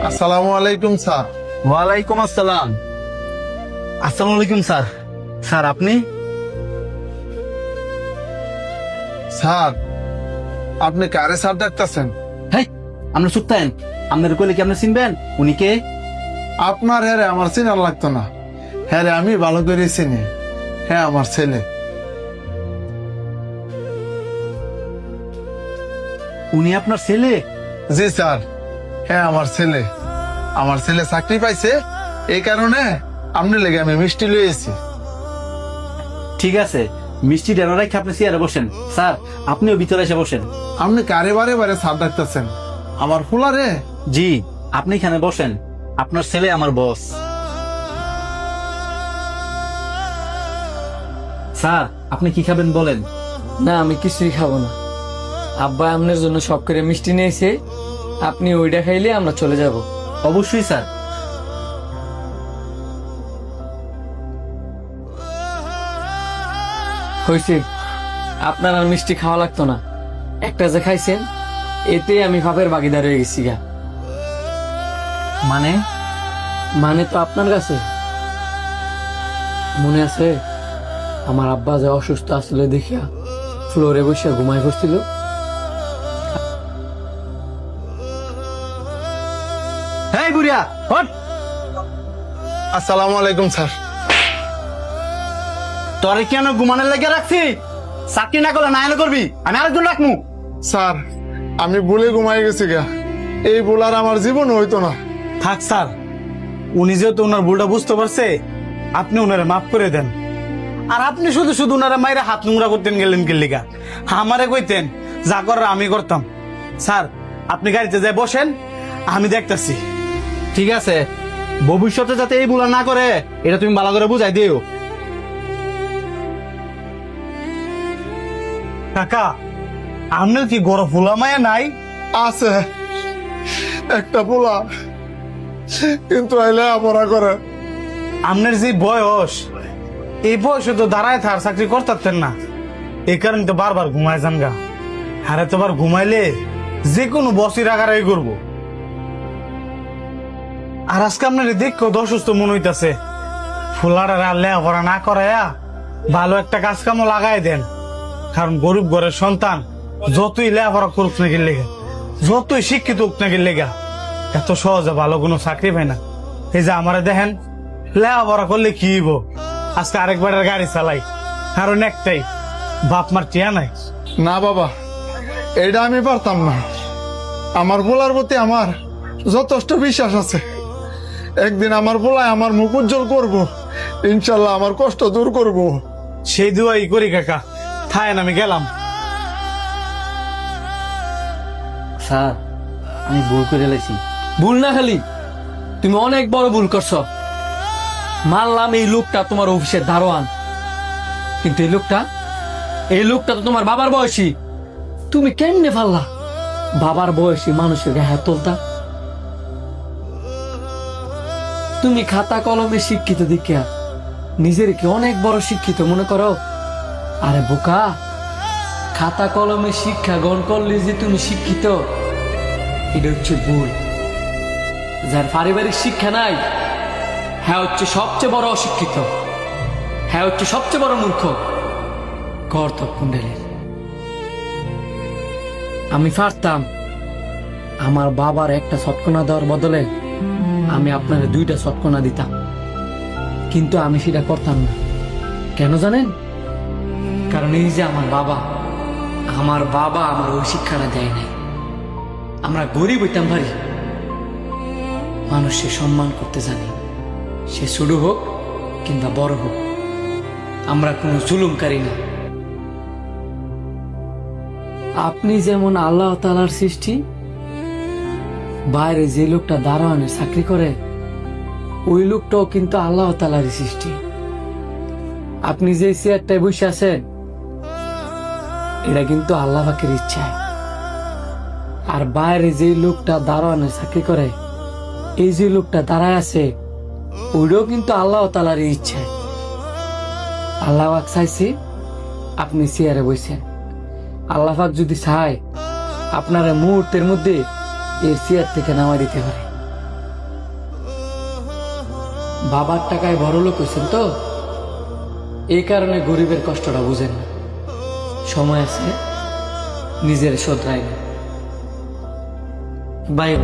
আসসালামু আলাইকুম স্যার। ওয়ালাইকুম আসসালাম। আসসালামু আলাইকুম স্যার। স্যার আপনি? স্যার আপনি কারে স্যার ডাকতেছেন? হেই, আপনি চুপ থাকেন। আপনার কইলে কি আপনি চিনবেন উনি কে? আপনার হ্যাঁ আমার চিনার লাগতো না। হ্যাঁ আমি ভালো করে চিনি। হ্যাঁ আমার ছেলে। উনি আপনার ছেলে? জি স্যার, হ্যাঁ আমার ছেলে। আমার ছেলে চাকরি পাইছে, এই কারণে আপনি লেগে আমি মিষ্টি লইয়েছি। ঠিক আছে, মিষ্টি ডেনা রেখে আপনি চেয়ারে বসেন। স্যার আপনিও ভিতরে এসে বসেন। আপনি কারে বারে বারে স্যার ডাকতেছেন? আমার ফুলারে? জি, আপনি এখানে বসেন। আপনার ছেলে আমার বস। স্যার আপনি কি খাবেন বলেন? না, আমি কিছুই খাবো না। আব্বা আপনার জন্য সব করে মিষ্টি নিয়েছে, আপনি ওইটা খাইলে আমরা চলে যাব। অবশ্যই স্যার। হয়েছে, আপনার আর মিষ্টি খাওয়া লাগতো না। একটা যে খাইছেন, এতে আমি ভাবের ভাগিদার হয়ে গেছি গা। মানে? মানে তো আপনার কাছে মনে আছে আমার আব্বা যে অসুস্থ আসলে দেখিয়া ফ্লোরে বসে ঘুমাই পড়ছিল? হেই বুড়িয়া, হট! আসসালামু আলাইকুম স্যার। তোরে কেন ঘুমানোর লেগে রাখছি? চাকরি না করলে না এনে করবি, আমি আরেকজন রাখমু। স্যার আমি ভুলে ঘুমাই গেছি গা, এই ভুল আর আমার জীবন হইতো না। থাক স্যার, উনি যেহেতু ওনার ভুলটা বুঝতে পারছে, আপনি ওনারা মাফ করে দেন। আর আপনি শুধু শুধু ওনারা মাইরা হাত নোংরা করতেন গেলেন গেলিগা, আমারে কইতেন যা করার আমি করতাম। স্যার আপনি গাড়িতে যাই বসেন, আমি দেখতেছি। ঠিক আছে, ভবিষ্যতে যাতে এই ভুল আর না করে এটা তুমি ভালো করে বুঝাই দিও। কাকা, আপনার কি গড় ফুলা মায়া নাই? আছে একটা পোলা, কিন্তু আইলে আপরা করে। আপনার যে বয়স, এই বয়সে তো দাঁড়ায় থার চাকরি করতেন না, এই কারণে তো বারবার ঘুমায় যান গা। হারে তোবার ঘুমাইলে যে কোনো বসই রাগারাগি করবো। আর আজকে আপনার দেখো অসুস্থ মনে হইতাছে, ফুলার আর লেখাপড়া না করাইয়া ভালো একটা কাজ কামও লাগাই দেন। কারণ গরিব ঘরের সন্তান যতই লেখাপড়া করুক নাকি লেগা, যতই শিক্ষিত হোক নাকি লেগা, এত সহজে ভালো কোনো চাকরি পায় না। এই যে আমারে দেখেন, লেখাপড়া করলে কি হইব, আজকে আরেকবারের গাড়ি চালাই, কারণ একটাই, বাপ মার টিয়া নাই। না বাবা, এটা আমি পারতাম না। আমার পোলার প্রতি আমার যথেষ্ট বিশ্বাস আছে। একদিন আমার পোলায় আমার মুখ উজ্জ্বল করবো, ইনশাল্লাহ আমার কষ্ট দূর করব। সেই দুয়াই করি কাকা, থাকেন আমি গেলাম। স্যার আমি ভুল করে লেছি। ভুল না খালি, তুমি অনেক বড় ভুল করছো। মানলাম এই লোকটা তোমার অফিসের দারোয়ান, কিন্তু এই লোকটা তো তোমার বাবার বয়সী। তুমি কেমনে পারলা বাবার বয়সী মানুষের গায়ে হাত তুলতা? তুমি খাতা কলমে শিক্ষিত দেখিয়া নিজের কি অনেক বড় শিক্ষিত মনে করো? আরে বোকা, খাতা কলমে শিক্ষা গ্রহণ করলে যে তুমি শিক্ষিত, এটা হচ্ছে ভুল। যার পারিবারিক শিক্ষা নাই, হ্যাঁ হচ্ছে সবচেয়ে বড় অশিক্ষিত, হ্যাঁ হচ্ছে সবচেয়ে বড় মূর্খ। কর্তব কুণ্ডলীর। আমি পারতাম আমার বাবার একটা সৎকনা দেওয়ার বদলে আমি আপনার দুইটা সৎকনা দিতাম, কিন্তু আমি সেটা করতাম না। কেন জানেন? কারণ এই যে আমার বাবা আমার ওই শিক্ষাটা দেয় নাই। আমরা গরিব হইতাম পারি, মানুষকে সম্মান করতে জানি, সে ছোট হোক কিংবা বড় হোক। আমরা কোনো জুলুমকারী না। আপনি যেমন আল্লাহ তাআলার সৃষ্টি, বাইরে যে লোকটা দারোয়ানের চাকরি করে ওই লোকটাও কিন্তু আল্লাহ তাআলারই সৃষ্টি। আপনি যে চেয়ারটায় বসে আছেন, এটা কিন্তু আল্লাহ পাকের ইচ্ছায়। আর বাইরে যে লোকটা দারোয়ানের চাকরি করে, এই যে লোকটা দাঁড়ায় আছে, ওইটাও কিন্তু আল্লাহ তাআলারই ইচ্ছায়। আল্লাহ পাক চাইছে আপনি চেয়ারে বসেন। আল্লাহ পাক যদি চায়, আপনারা মুহূর্তের মধ্যে এই চেয়ার থেকে নামা দিতে পারে। বাবার টাকায় বড় লোক হয়েছেন তো, এই কারণে গরিবের কষ্টটা বুঝেন না। সময় আছে, নিজের শোধরায় না। বাই।